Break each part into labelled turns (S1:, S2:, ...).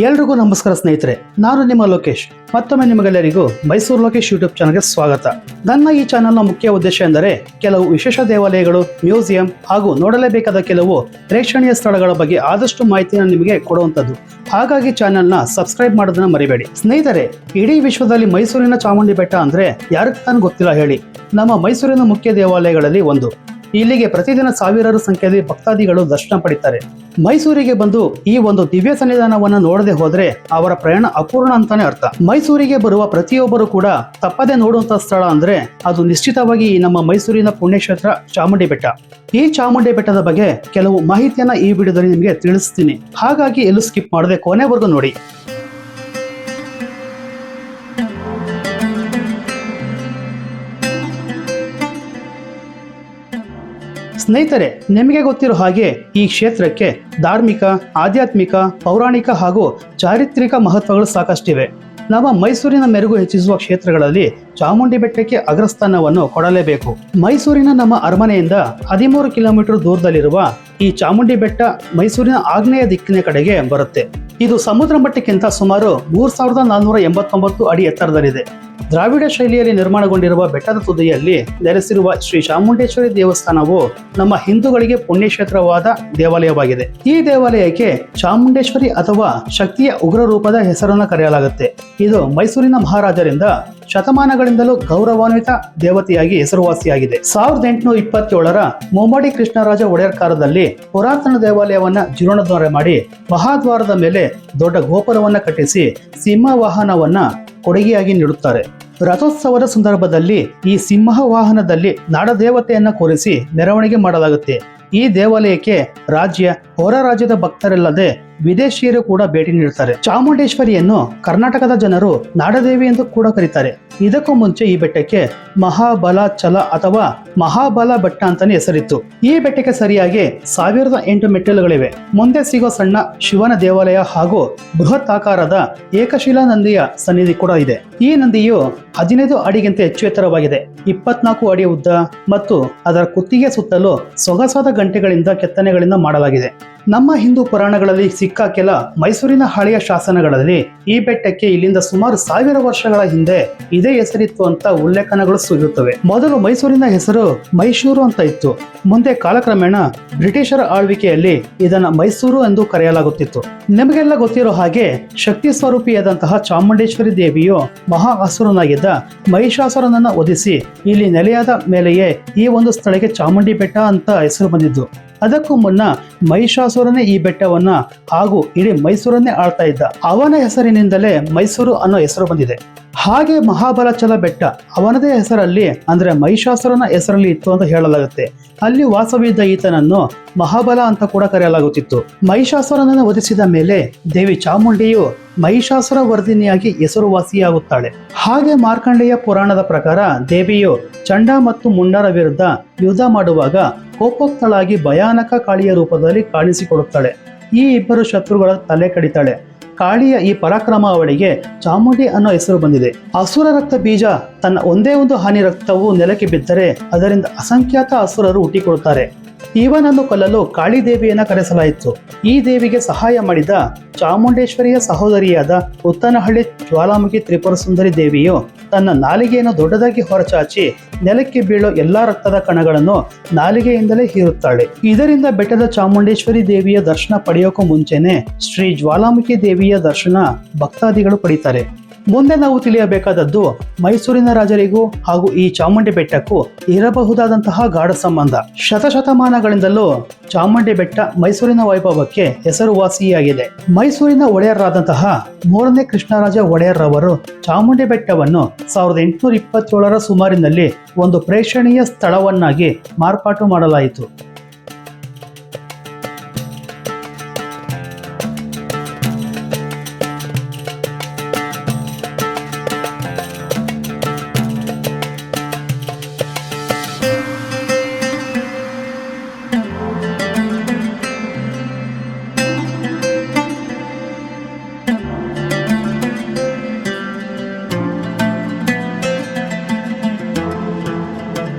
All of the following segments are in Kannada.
S1: ಎಲ್ರಿಗೂ ನಮಸ್ಕಾರ ಸ್ನೇಹಿತರೆ, ನಾನು ನಿಮ್ಮ ಲೋಕೇಶ್. ಮತ್ತೊಮ್ಮೆ ನಿಮಗೆಲ್ಲರಿಗೂ ಮೈಸೂರು ಲೋಕೇಶ್ ಯೂಟ್ಯೂಬ್ ಚಾನಲ್ಗೆ ಸ್ವಾಗತ. ನನ್ನ ಈ ಚಾನಲ್ನ ಮುಖ್ಯ ಉದ್ದೇಶ ಎಂದರೆ ಕೆಲವು ವಿಶೇಷ ದೇವಾಲಯಗಳು, ಮ್ಯೂಸಿಯಂ ಹಾಗೂ ನೋಡಲೇಬೇಕಾದ ಕೆಲವು ಪ್ರೇಕ್ಷಣೀಯ ಸ್ಥಳಗಳ ಬಗ್ಗೆ ಆದಷ್ಟು ಮಾಹಿತಿಯನ್ನು ನಿಮಗೆ ಕೊಡುವಂಥದ್ದು. ಹಾಗಾಗಿ ಚಾನಲ್ನ ಸಬ್ಸ್ಕ್ರೈಬ್ ಮಾಡೋದನ್ನ ಮರಿಬೇಡಿ. ಸ್ನೇಹಿತರೆ, ಇಡೀ ವಿಶ್ವದಲ್ಲಿ ಮೈಸೂರಿನ ಚಾಮುಂಡಿ ಬೆಟ್ಟ ಅಂದ್ರೆ ಯಾರಿಗೆ ತಾನು ಗೊತ್ತಿಲ್ಲ ಹೇಳಿ. ನಮ್ಮ ಮೈಸೂರಿನ ಮುಖ್ಯ ದೇವಾಲಯಗಳಲ್ಲಿ ಒಂದು. ಇಲ್ಲಿಗೆ ಪ್ರತಿದಿನ ಸಾವಿರಾರು ಸಂಖ್ಯೆಯಲ್ಲಿ ಭಕ್ತಾದಿಗಳು ದರ್ಶನ ಪಡಿತಾರೆ. ಮೈಸೂರಿಗೆ ಬಂದು ಈ ಒಂದು ದಿವ್ಯ ಸನ್ನಿಧಾನವನ್ನು ನೋಡದೆ ಹೋದ್ರೆ ಅವರ ಪ್ರಯಾಣ ಅಪೂರ್ಣ ಅಂತಾನೆ ಅರ್ಥ. ಮೈಸೂರಿಗೆ ಬರುವ ಪ್ರತಿಯೊಬ್ಬರು ಕೂಡ ತಪ್ಪದೆ ನೋಡುವಂತ ಸ್ಥಳ ಅಂದ್ರೆ ಅದು ನಿಶ್ಚಿತವಾಗಿ ನಮ್ಮ ಮೈಸೂರಿನ ಪುಣ್ಯಕ್ಷೇತ್ರ ಚಾಮುಂಡಿ ಬೆಟ್ಟ. ಈ ಚಾಮುಂಡಿ ಬೆಟ್ಟದ ಬಗ್ಗೆ ಕೆಲವು ಮಾಹಿತಿಯನ್ನ ಈ ವಿಡಿಯೋದಲ್ಲಿ ನಿಮಗೆ ತಿಳಿಸ್ತೀನಿ. ಹಾಗಾಗಿ ಎಲ್ಲೂ ಸ್ಕಿಪ್ ಮಾಡದೆ ಕೊನೆವರೆಗೂ ನೋಡಿ. ಸ್ನೇಹಿತರೆ, ನಿಮಗೆ ಗೊತ್ತಿರೋ ಹಾಗೆ ಈ ಕ್ಷೇತ್ರಕ್ಕೆ ಧಾರ್ಮಿಕ, ಆಧ್ಯಾತ್ಮಿಕ, ಪೌರಾಣಿಕ ಹಾಗೂ ಚಾರಿತ್ರಿಕ ಮಹತ್ವಗಳು ಸಾಕಷ್ಟಿವೆ. ನಮ್ಮ ಮೈಸೂರಿನ ಮೆರುಗು ಹೆಚ್ಚಿಸುವ ಕ್ಷೇತ್ರಗಳಲ್ಲಿ ಚಾಮುಂಡಿ ಬೆಟ್ಟಕ್ಕೆ ಅಗ್ರಸ್ಥಾನವನ್ನು ಕೊಡಲೇಬೇಕು. ಮೈಸೂರಿನ ನಮ್ಮ ಅರಮನೆಯಿಂದ 13 ಕಿಲೋಮೀಟರ್ ದೂರದಲ್ಲಿರುವ ಈ ಚಾಮುಂಡಿ ಬೆಟ್ಟ ಮೈಸೂರಿನ ಆಗ್ನೇಯ ದಿಕ್ಕಿನ ಕಡೆಗೆ ಬರುತ್ತೆ. ಇದು ಸಮುದ್ರ ಮಟ್ಟಕ್ಕಿಂತ ಸುಮಾರು 3489 ಅಡಿ ಎತ್ತರದಲ್ಲಿದೆ. ದ್ರಾವಿಡ ಶೈಲಿಯಲ್ಲಿ ನಿರ್ಮಾಣಗೊಂಡಿರುವ ಬೆಟ್ಟದ ತುದಿಯಲ್ಲಿ ನೆಲೆಸಿರುವ ಶ್ರೀ ಚಾಮುಂಡೇಶ್ವರಿ ದೇವಸ್ಥಾನವು ನಮ್ಮ ಹಿಂದೂಗಳಿಗೆ ಪುಣ್ಯಕ್ಷೇತ್ರವಾದ ದೇವಾಲಯವಾಗಿದೆ. ಈ ದೇವಾಲಯಕ್ಕೆ ಚಾಮುಂಡೇಶ್ವರಿ ಅಥವಾ ಶಕ್ತಿಯ ಉಗ್ರ ರೂಪದ ಹೆಸರನ್ನು ಕರೆಯಲಾಗುತ್ತೆ. ಇದು ಮೈಸೂರಿನ ಮಹಾರಾಜರಿಂದ ಶತಮಾನಗಳಿಂದಲೂ ಗೌರವಾನ್ವಿತ ದೇವತೆಯಾಗಿ ಹೆಸರುವಾಸಿಯಾಗಿದೆ. 1827ರ ಮುಮ್ಮಡಿ ಕೃಷ್ಣರಾಜ ಒಡೆಯರ್ ಕಾಲದಲ್ಲಿ ಪುರಾತನ ದೇವಾಲಯವನ್ನ ಜೀರ್ಣೋದ್ಧಾರ ಮಾಡಿ ಮಹಾದ್ವಾರದ ಮೇಲೆ ದೊಡ್ಡ ಗೋಪುರವನ್ನ ಕಟ್ಟಿಸಿ ಸಿಂಹ ವಾಹನವನ್ನ ಕೊಡುಗೆಯಾಗಿ ನೀಡುತ್ತಾರೆ. ರಥೋತ್ಸವದ ಸಂದರ್ಭದಲ್ಲಿ ಈ ಸಿಂಹ ವಾಹನದಲ್ಲಿ ನಾಡದೇವತೆಯನ್ನ ಕೂರಿಸಿ ಮೆರವಣಿಗೆ ಮಾಡಲಾಗುತ್ತೆ. ಈ ದೇವಾಲಯಕ್ಕೆ ರಾಜ್ಯ, ಹೊರ ರಾಜ್ಯದ ಭಕ್ತರಲ್ಲದೆ ವಿದೇಶಿಯರು ಕೂಡ ಭೇಟಿ ನೀಡುತ್ತಾರೆ. ಚಾಮುಂಡೇಶ್ವರಿಯನ್ನು ಕರ್ನಾಟಕದ ಜನರು ನಾಡದೇವಿ ಎಂದು ಕೂಡ ಕರೀತಾರೆ. ಇದಕ್ಕೂ ಮುಂಚೆ ಈ ಬೆಟ್ಟಕ್ಕೆ ಮಹಾಬಲಾಚಲ ಅಥವಾ ಮಹಾಬಲ ಬೆಟ್ಟ ಅಂತಾನೆ ಹೆಸರಿತ್ತು. ಈ ಬೆಟ್ಟಕ್ಕೆ ಸರಿಯಾಗಿ 1008 ಮೆಟ್ಟಿಲುಗಳಿವೆ. ಮುಂದೆ ಸಿಗೋ ಸಣ್ಣ ಶಿವನ ದೇವಾಲಯ ಹಾಗೂ ಬೃಹತ್ ಆಕಾರದ ಏಕಶಿಲಾ ನಂದಿಯ ಸನ್ನಿಧಿ ಕೂಡ ಇದೆ. ಈ ನಂದಿಯು 15 ಅಡಿಗಿಂತ ಹೆಚ್ಚು ಎತ್ತರವಾಗಿದೆ. 24 ಅಡಿ ಉದ್ದ ಮತ್ತು ಅದರ ಕುತ್ತಿಗೆ ಸುತ್ತಲೂ ಸೊಗಸಾದ ಗಂಟೆಗಳಿಂದ ಕೆತ್ತನೆಗಳಿಂದ ಮಾಡಲಾಗಿದೆ. ನಮ್ಮ ಹಿಂದೂ ಪುರಾಣಗಳಲ್ಲಿ ಸಿಕ್ಕ ಕೆಲ ಮೈಸೂರಿನ ಹಳೆಯ ಶಾಸನಗಳಲ್ಲಿ ಈ ಬೆಟ್ಟಕ್ಕೆ ಇಲ್ಲಿಂದ ಸುಮಾರು 1000 ವರ್ಷಗಳ ಹಿಂದೆ ಇದೇ ಹೆಸರಿತ್ತು ಅಂತ ಉಲ್ಲೇಖನಗಳು ಸಿಗುತ್ತವೆ. ಮೊದಲು ಮೈಸೂರಿನ ಹೆಸರು ಮೈಸೂರು ಅಂತ ಇತ್ತು. ಮುಂದೆ ಕಾಲಕ್ರಮೇಣ ಬ್ರಿಟಿಷರ ಆಳ್ವಿಕೆಯಲ್ಲಿ ಇದನ್ನ ಮೈಸೂರು ಎಂದು ಕರೆಯಲಾಗುತ್ತಿತ್ತು. ನಿಮಗೆಲ್ಲ ಗೊತ್ತಿರೋ ಹಾಗೆ ಶಕ್ತಿ ಸ್ವರೂಪಿಯಾದಂತಹ ಚಾಮುಂಡೇಶ್ವರಿ ದೇವಿಯು ಮಹಾ ಅಸುರನಾಗಿದ್ದ ಮಹಿಷಾಸುರನನ್ನ ವಧಿಸಿ ಇಲ್ಲಿ ನೆಲೆಯಾದ ಮೇಲೆಯೇ ಈ ಒಂದು ಸ್ಥಳಕ್ಕೆ ಚಾಮುಂಡಿ ಬೆಟ್ಟ ಅಂತ ಹೆಸರು ಬಂದಿದ್ದು. ಅದಕ್ಕೂ ಮುನ್ನ ಮಹಿಷಾಸುರನೇ ಈ ಬೆಟ್ಟವನ್ನ ಹಾಗೂ ಇಡೀ ಮೈಸೂರನ್ನೇ ಆಳ್ತಾ ಇದ್ದ. ಅವನ ಹೆಸರಿನಿಂದಲೇ ಮೈಸೂರು ಅನ್ನೋ ಹೆಸರು ಬಂದಿದೆ. ಹಾಗೆ ಮಹಾಬಲಾಚಲ ಬೆಟ್ಟ ಅವನದೇ ಹೆಸರಲ್ಲಿ ಅಂದ್ರೆ ಮಹಿಷಾಸುರನ ಹೆಸರಲ್ಲಿ ಇತ್ತು ಅಂತ ಹೇಳಲಾಗುತ್ತೆ. ಅಲ್ಲಿ ವಾಸವಿದ್ದ ಈತನನ್ನು ಮಹಾಬಲ ಅಂತ ಕೂಡ ಕರೆಯಲಾಗುತ್ತಿತ್ತು. ಮಹಿಷಾಸುರನನ್ನು ವಧಿಸಿದ ಮೇಲೆ ದೇವಿ ಚಾಮುಂಡಿಯು ಮಹಿಷಾಸುರ ವರ್ಧಿನಿಯಾಗಿ ಹೆಸರುವಾಸಿಯಾಗುತ್ತಾಳೆ. ಹಾಗೆ ಮಾರ್ಕಂಡೇಯ ಪುರಾಣದ ಪ್ರಕಾರ ದೇವಿಯು ಚಂಡ ಮತ್ತು ಮುಂಡರ ವಿರುದ್ಧ ಯುದ್ಧ ಮಾಡುವಾಗ ಕೋಪೋಕ್ತಳಾಗಿ ಭಯಾನಕ ಕಾಳಿಯ ರೂಪದಲ್ಲಿ ಕಾಣಿಸಿಕೊಳ್ಳುತ್ತಾಳೆ. ಈ ಇಬ್ಬರು ಶತ್ರುಗಳ ತಲೆ ಕಡಿತಾಳೆ. ಕಾಳಿಯ ಈ ಪರಾಕ್ರಮ ಅವಳಿಗೆ ಚಾಮುಂಡಿ ಅನ್ನೋ ಹೆಸರು ಬಂದಿದೆ. ಅಸುರ ರಕ್ತ ಬೀಜ ತನ್ನ ಒಂದೇ ಒಂದು ಹನಿ ರಕ್ತವು ನೆಲಕ್ಕೆ ಬಿದ್ದರೆ ಅದರಿಂದ ಅಸಂಖ್ಯಾತ ಅಸುರರು ಹುಟ್ಟಿಕೊಳ್ಳುತ್ತಾರೆ. ಇವನನ್ನು ಕೊಲ್ಲಲು ಕಾಳಿ ದೇವಿಯನ್ನ ಕರೆಸಲಾಯಿತು. ಈ ದೇವಿಗೆ ಸಹಾಯ ಮಾಡಿದ ಚಾಮುಂಡೇಶ್ವರಿಯ ಸಹೋದರಿಯಾದ ಉತ್ತನಹಳ್ಳಿ ಜ್ವಾಲಾಮುಖಿ ತ್ರಿಪುರ ಸುಂದರಿ ದೇವಿಯು ತನ್ನ ನಾಲಿಗೆಯನ್ನು ದೊಡ್ಡದಾಗಿ ಹೊರಚಾಚಿ ನೆಲಕ್ಕೆ ಬೀಳೋ ಎಲ್ಲಾ ರಕ್ತದ ಕಣಗಳನ್ನು ನಾಲಿಗೆಯಿಂದಲೇ ಹೀರುತ್ತಾಳೆ. ಇದರಿಂದ ಬೆಟ್ಟದ ಚಾಮುಂಡೇಶ್ವರಿ ದೇವಿಯ ದರ್ಶನ ಪಡೆಯೋಕ್ಕೂ ಮುಂಚೆನೆ ಶ್ರೀ ಜ್ವಾಲಾಮುಖಿ ದೇವಿಯ ದರ್ಶನ ಭಕ್ತಾದಿಗಳು ಪಡಿತಾರೆ. ಮುಂದೆ ನಾವು ತಿಳಿಯಬೇಕಾದದ್ದು ಮೈಸೂರಿನ ರಾಜರಿಗೂ ಹಾಗೂ ಈ ಚಾಮುಂಡಿ ಬೆಟ್ಟಕ್ಕೂ ಇರಬಹುದಾದಂತಹ ಗಾಢ ಸಂಬಂಧ. ಶತಶತಮಾನಗಳಿಂದಲೂ ಚಾಮುಂಡಿ ಬೆಟ್ಟ ಮೈಸೂರಿನ ವೈಭವಕ್ಕೆ ಹೆಸರುವಾಸಿಯಾಗಿದೆ. ಮೈಸೂರಿನ ಒಡೆಯರಾದಂತಹ 3ನೇ ಕೃಷ್ಣರಾಜ ಒಡೆಯರ್ ರವರು ಚಾಮುಂಡಿ ಬೆಟ್ಟವನ್ನು 1827ರ ಸುಮಾರಿನಲ್ಲಿ ಒಂದು ಪ್ರೇಕ್ಷಣೀಯ ಸ್ಥಳವನ್ನಾಗಿ ಮಾರ್ಪಾಟು ಮಾಡಲಾಯಿತು.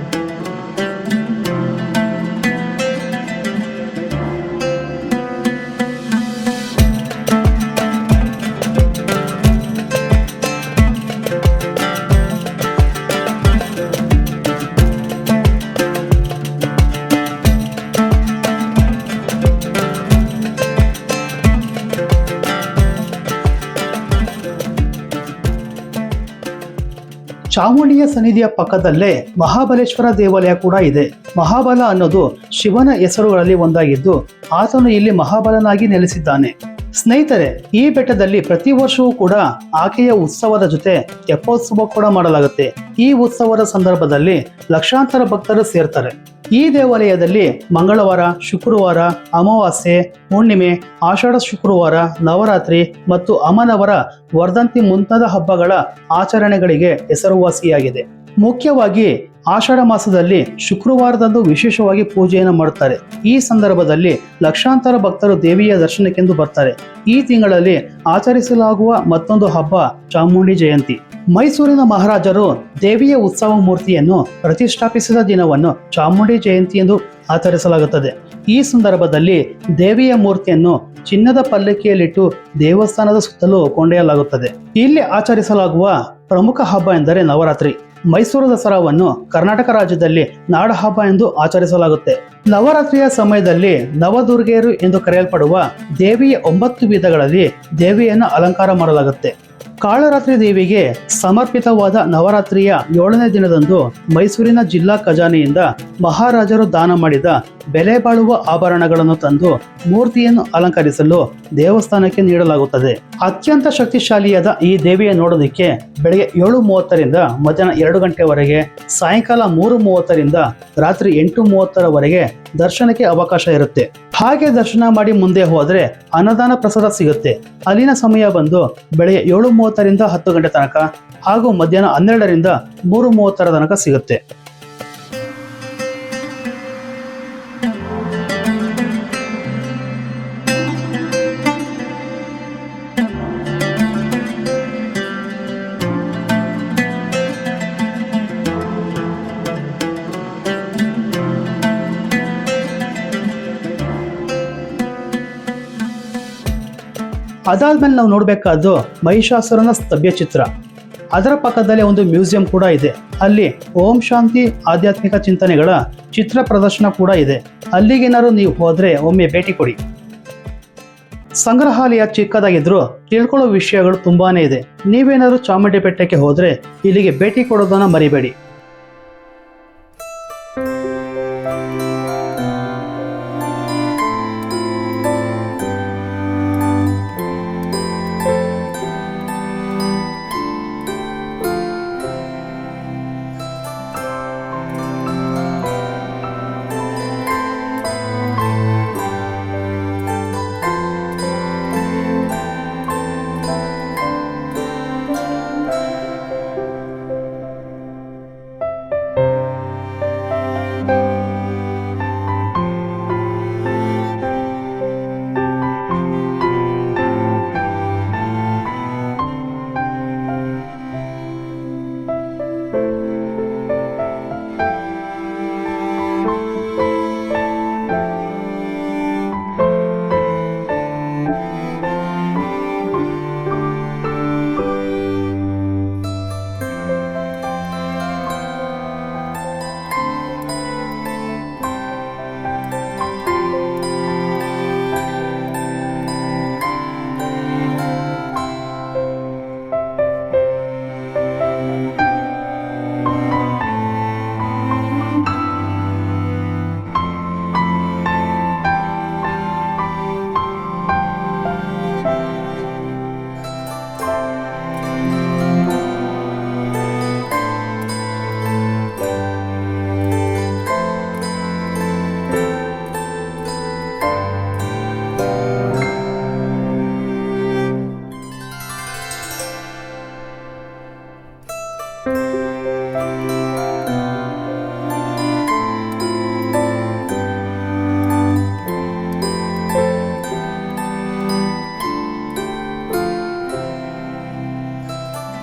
S1: ಚಾಮುಂಡಿಯ ಸನ್ನಿಧಿಯ ಪಕ್ಕದಲ್ಲೇ ಮಹಾಬಲೇಶ್ವರ ದೇವಾಲಯ ಕೂಡ ಇದೆ. ಮಹಾಬಲ ಅನ್ನೋದು ಶಿವನ ಹೆಸರುಗಳಲ್ಲಿ ಒಂದಾಗಿದ್ದು ಆತನು ಇಲ್ಲಿ ಮಹಾಬಲನಾಗಿ ನೆಲೆಸಿದ್ದಾನೆ. ಸ್ನೇಹಿತರೆ, ಈ ಬೆಟ್ಟದಲ್ಲಿ ಪ್ರತಿ ವರ್ಷವೂ ಕೂಡ ಆಕೆಯ ಉತ್ಸವದ ಜೊತೆ ತೆಪ್ಪೋತ್ಸವ ಕೂಡ ಮಾಡಲಾಗುತ್ತೆ. ಈ ಉತ್ಸವದ ಸಂದರ್ಭದಲ್ಲಿ ಲಕ್ಷಾಂತರ ಭಕ್ತರು ಸೇರ್ತಾರೆ. ಈ ದೇವಾಲಯದಲ್ಲಿ ಮಂಗಳವಾರ, ಶುಕ್ರವಾರ, ಅಮಾವಾಸ್ಯೆ, ಹುಣ್ಣಿಮೆ, ಆಷಾಢ ಶುಕ್ರವಾರ, ನವರಾತ್ರಿ ಮತ್ತು ಅಮನವರ ವರ್ಧಂತಿ ಮುಂತಾದ ಹಬ್ಬಗಳ ಆಚರಣೆಗಳಿಗೆ ಹೆಸರುವಾಸಿಯಾಗಿದೆ. ಮುಖ್ಯವಾಗಿ ಆಷಾಢ ಮಾಸದಲ್ಲಿ ಶುಕ್ರವಾರದಂದು ವಿಶೇಷವಾಗಿ ಪೂಜೆಯನ್ನು ಮಾಡುತ್ತಾರೆ. ಈ ಸಂದರ್ಭದಲ್ಲಿ ಲಕ್ಷಾಂತರ ಭಕ್ತರು ದೇವಿಯ ದರ್ಶನಕ್ಕೆಂದು ಬರ್ತಾರೆ. ಈ ತಿಂಗಳಲ್ಲಿ ಆಚರಿಸಲಾಗುವ ಮತ್ತೊಂದು ಹಬ್ಬ ಚಾಮುಂಡಿ ಜಯಂತಿ. ಮೈಸೂರಿನ ಮಹಾರಾಜರು ದೇವಿಯ ಉತ್ಸವ ಮೂರ್ತಿಯನ್ನು ಪ್ರತಿಷ್ಠಾಪಿಸಿದ ದಿನವನ್ನು ಚಾಮುಂಡಿ ಜಯಂತಿ ಎಂದು ಆಚರಿಸಲಾಗುತ್ತದೆ. ಈ ಸಂದರ್ಭದಲ್ಲಿ ದೇವಿಯ ಮೂರ್ತಿಯನ್ನು ಚಿನ್ನದ ಪಲ್ಲಕ್ಕಿಯಲ್ಲಿಟ್ಟು ದೇವಸ್ಥಾನದ ಸುತ್ತಲೂ ಕೊಂಡೊಯ್ಯಲಾಗುತ್ತದೆ. ಇಲ್ಲಿ ಆಚರಿಸಲಾಗುವ ಪ್ರಮುಖ ಹಬ್ಬ ಎಂದರೆ ನವರಾತ್ರಿ. ಮೈಸೂರು ದಸರಾವನ್ನು ಕರ್ನಾಟಕ ರಾಜ್ಯದಲ್ಲಿ ನಾಡ ಹಬ್ಬ ಎಂದು ಆಚರಿಸಲಾಗುತ್ತೆ. ನವರಾತ್ರಿಯ ಸಮಯದಲ್ಲಿ ನವದುರ್ಗೆಯರು ಎಂದು ಕರೆಯಲ್ಪಡುವ ದೇವಿಯ 9 ವಿಧಗಳಲ್ಲಿ ದೇವಿಯನ್ನು ಅಲಂಕಾರ ಮಾಡಲಾಗುತ್ತೆ. ಕಾಳರಾತ್ರಿ ದೇವಿಗೆ ಸಮರ್ಪಿತವಾದ ನವರಾತ್ರಿಯ 7ನೇ ದಿನದಂದು ಮೈಸೂರಿನ ಜಿಲ್ಲಾ ಖಜಾನೆಯಿಂದ ಮಹಾರಾಜರು ದಾನ ಮಾಡಿದ ಬೆಲೆ ಬಾಳುವ ಆಭರಣಗಳನ್ನು ತಂದು ಮೂರ್ತಿಯನ್ನು ಅಲಂಕರಿಸಲು ದೇವಸ್ಥಾನಕ್ಕೆ ನೀಡಲಾಗುತ್ತದೆ. ಅತ್ಯಂತ ಶಕ್ತಿಶಾಲಿಯಾದ ಈ ದೇವಿಯ ನೋಡೋದಕ್ಕೆ ಬೆಳಗ್ಗೆ 7:30ರಿಂದ ಮಧ್ಯಾಹ್ನ 2 ಗಂಟೆವರೆಗೆ, ಸಾಯಂಕಾಲ 3:30ರಿಂದ ರಾತ್ರಿ 8:30ರವರೆಗೆ ದರ್ಶನಕ್ಕೆ ಅವಕಾಶ ಇರುತ್ತೆ. ಹಾಗೆ ದರ್ಶನ ಮಾಡಿ ಮುಂದೆ ಹೋದ್ರೆ ಅನ್ನದಾನ ಪ್ರಸಾದ ಸಿಗುತ್ತೆ. ಅಲ್ಲಿನ ಸಮಯ ಬಂದು ಬೆಳಗ್ಗೆ 7:30ರಿಂದ 10 ಗಂಟೆ ತನಕ ಹಾಗೂ ಮಧ್ಯಾಹ್ನ 12ರಿಂದ 3:30ರ ತನಕ ಸಿಗುತ್ತೆ. ಅದಾದ್ಮೇಲೆ ನಾವು ನೋಡಬೇಕಾದ್ದು ಮಹಿಷಾಸುರನ ಸ್ತಬ್ಧ ಚಿತ್ರ. ಅದರ ಪಕ್ಕದಲ್ಲೇ ಒಂದು ಮ್ಯೂಸಿಯಂ ಕೂಡ ಇದೆ. ಅಲ್ಲಿ ಓಂ ಶಾಂತಿ ಆಧ್ಯಾತ್ಮಿಕ ಚಿಂತನೆಗಳ ಚಿತ್ರ ಪ್ರದರ್ಶನ ಕೂಡ ಇದೆ. ಅಲ್ಲಿಗೇನಾದ್ರು ನೀವು ಹೋದ್ರೆ ಒಮ್ಮೆ ಭೇಟಿ ಕೊಡಿ. ಸಂಗ್ರಹಾಲಯ ಚಿಕ್ಕದಾಗಿದ್ರು ತಿಳ್ಕೊಳ್ಳೋ ವಿಷಯಗಳು ತುಂಬಾನೇ ಇದೆ. ನೀವೇನಾದ್ರೂ ಚಾಮುಂಡಿ ಬೆಟ್ಟಕ್ಕೆ ಹೋದ್ರೆ ಇಲ್ಲಿಗೆ ಭೇಟಿ ಕೊಡೋದನ್ನ ಮರಿಬೇಡಿ.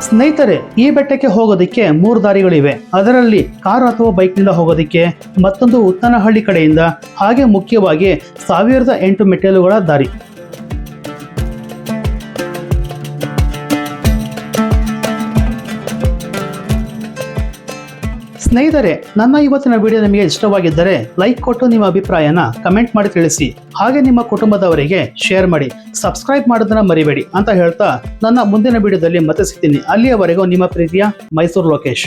S1: ಸ್ನೇಹಿತರೆ, ಈ ಬೆಟ್ಟಕ್ಕೆ ಹೋಗೋದಕ್ಕೆ 3 ದಾರಿಗಳಿವೆ. ಅದರಲ್ಲಿ ಕಾರ್ ಅಥವಾ ಬೈಕ್ನಿಂದ ಹೋಗೋದಕ್ಕೆ, ಮತ್ತೊಂದು ಉತ್ತನಹಳ್ಳಿ ಕಡೆಯಿಂದ, ಹಾಗೆ ಮುಖ್ಯವಾಗಿ 1008 ಮೆಟ್ಟಿಲುಗಳ ದಾರಿ. ಸ್ನೇಹಿತರೆ, ನನ್ನ ಇವತ್ತಿನ ವಿಡಿಯೋ ನಿಮಗೆ ಇಷ್ಟವಾಗಿದ್ದರೆ ಲೈಕ್ ಕೊಟ್ಟು ನಿಮ್ಮ ಅಭಿಪ್ರಾಯನ ಕಮೆಂಟ್ ಮಾಡಿ ತಿಳಿಸಿ. ಹಾಗೆ ನಿಮ್ಮ ಕುಟುಂಬದವರಿಗೆ ಶೇರ್ ಮಾಡಿ, ಸಬ್ಸ್ಕ್ರೈಬ್ ಮಾಡೋದನ್ನ ಮರಿಬೇಡಿ ಅಂತ ಹೇಳ್ತಾ ನನ್ನ ಮುಂದಿನ ವಿಡಿಯೋದಲ್ಲಿ ಮತ್ತೆ ಸಿಗ್ತೀನಿ. ಅಲ್ಲಿಯವರೆಗೂ ನಿಮ್ಮ ಪ್ರೀತಿಯ ಮೈಸೂರು ಲೋಕೇಶ್.